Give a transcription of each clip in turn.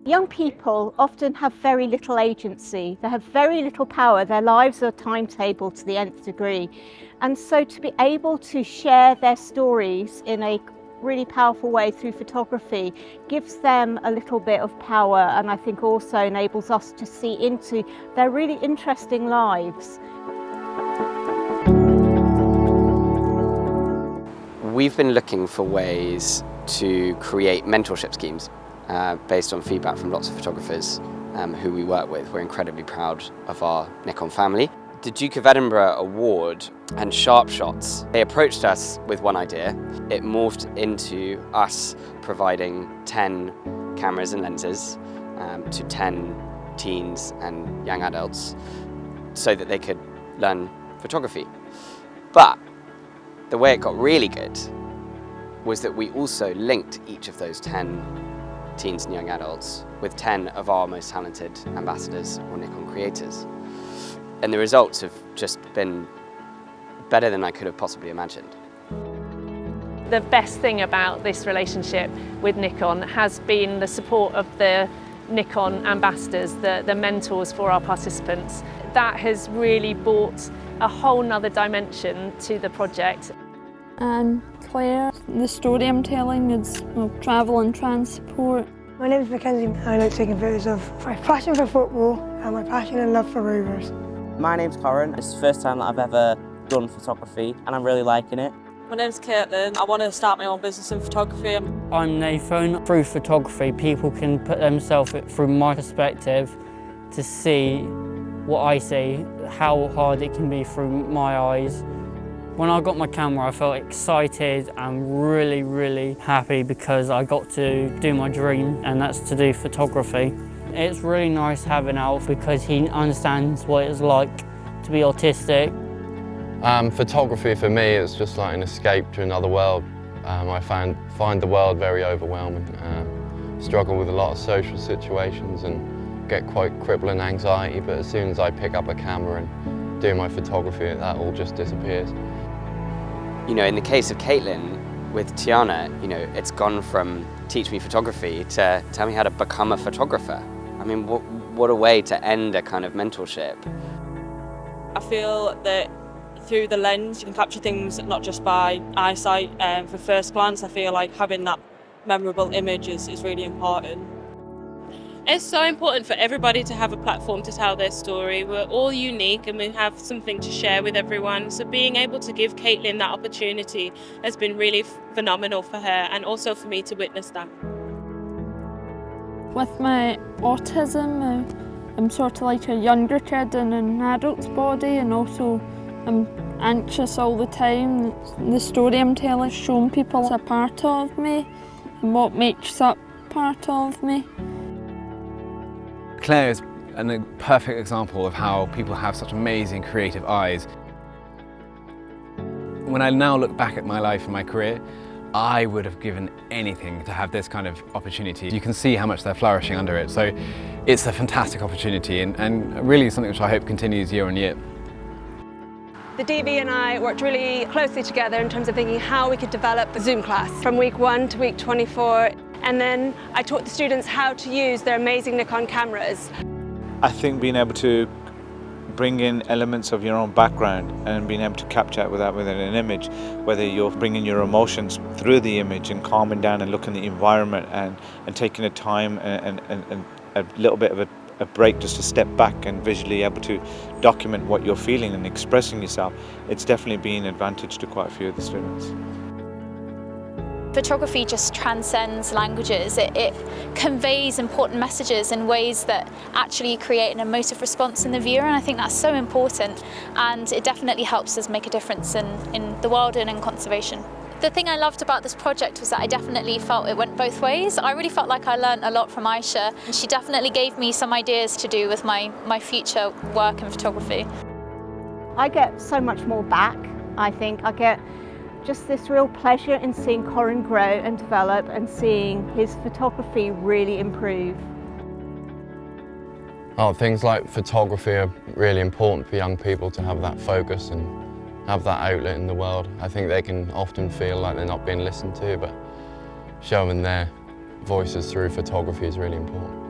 Young people often have very little agency, they have very little power, their lives are timetabled to the nth degree. And so to be able to share their stories in a really powerful way through photography gives them a little bit of power, and I think also enables us to see into their really interesting lives. We've been looking for ways to create mentorship schemes based on feedback from lots of photographers who we work with. We're incredibly proud of our Nikon family. The Duke of Edinburgh Award and Sharp Shots, they approached us with one idea. It morphed into us providing 10 cameras and lenses to 10 teens and young adults so that they could learn photography. But the way it got really good was that we also linked each of those 10 teens and young adults with 10 of our most talented ambassadors or Nikon creators. And the results have just been better than I could have possibly imagined. The best thing about this relationship with Nikon has been the support of the Nikon ambassadors, the mentors for our participants. That has really brought a whole nother dimension to the project. And Claire, the story I'm telling is of travel and transport. My name is Mackenzie. I like taking photos of my passion for football and my passion and love for rovers. My name's Corin. It's the first time that I've ever done photography and I'm really liking it. My name's Caitlin. I want to start my own business in photography. I'm Nathan. Through photography, people can put themselves through my perspective to see what I see, how hard it can be through my eyes. When I got my camera, I felt excited and really, really happy because I got to do my dream, and that's to do photography. It's really nice having Alf because he understands what it's like to be autistic. Photography for me is just like an escape to another world. I find the world very overwhelming. Struggle with a lot of social situations and get quite crippling anxiety, but as soon as I pick up a camera and do my photography, that all just disappears. You know, in the case of Caitlin, with Tiana, you know, it's gone from teach me photography to tell me how to become a photographer. I mean, what a way to end a kind of mentorship. I feel that through the lens you can capture things not just by eyesight. For first glance, I feel like having that memorable image is really important. It's so important for everybody to have a platform to tell their story. We're all unique and we have something to share with everyone. So being able to give Caitlin that opportunity has been really phenomenal for her and also for me to witness that. With my autism, I'm sort of like a younger kid in an adult's body, and also I'm anxious all the time. The story I'm telling is showing people a part of me and what makes up part of me. Claire is a perfect example of how people have such amazing creative eyes. When I now look back at my life and my career, I would have given anything to have this kind of opportunity. You can see how much they're flourishing under it, so it's a fantastic opportunity and really something which I hope continues year on year. The DofE and I worked really closely together in terms of thinking how we could develop a Zoom class from week 1 to week 24. And then I taught the students how to use their amazing Nikon cameras. I think being able to bring in elements of your own background and being able to capture it within an image, whether you're bringing your emotions through the image and calming down and looking at the environment and taking a time and a little bit of a break just to step back and visually able to document what you're feeling and expressing yourself, it's definitely been an advantage to quite a few of the students. Photography just transcends languages. It conveys important messages in ways that actually create an emotive response in the viewer, and I think that's so important, and it definitely helps us make a difference in the world and in conservation. The thing I loved about this project was that I definitely felt it went both ways. I really felt like I learned a lot from Aisha, and she definitely gave me some ideas to do with my future work in photography. I get so much more back, I think. I get just this real pleasure in seeing Corin grow and develop and seeing his photography really improve. Oh, things like photography are really important for young people to have that focus and have that outlet in the world. I think they can often feel like they're not being listened to, but showing their voices through photography is really important.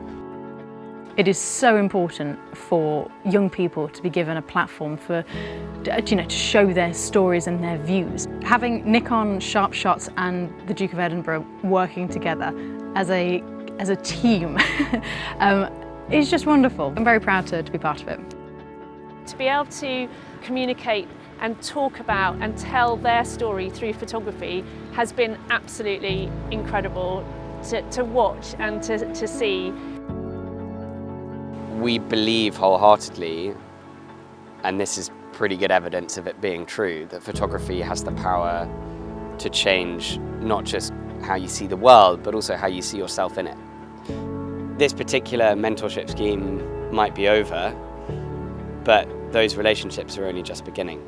It is so important for young people to be given a platform for, to show their stories and their views. Having Nikon, Sharp Shots and the Duke of Edinburgh working together as a team is just wonderful. I'm very proud to be part of it. To be able to communicate and talk about and tell their story through photography has been absolutely incredible to watch and to see. We believe wholeheartedly, and this is pretty good evidence of it being true, that photography has the power to change not just how you see the world, but also how you see yourself in it. This particular mentorship scheme might be over, but those relationships are only just beginning.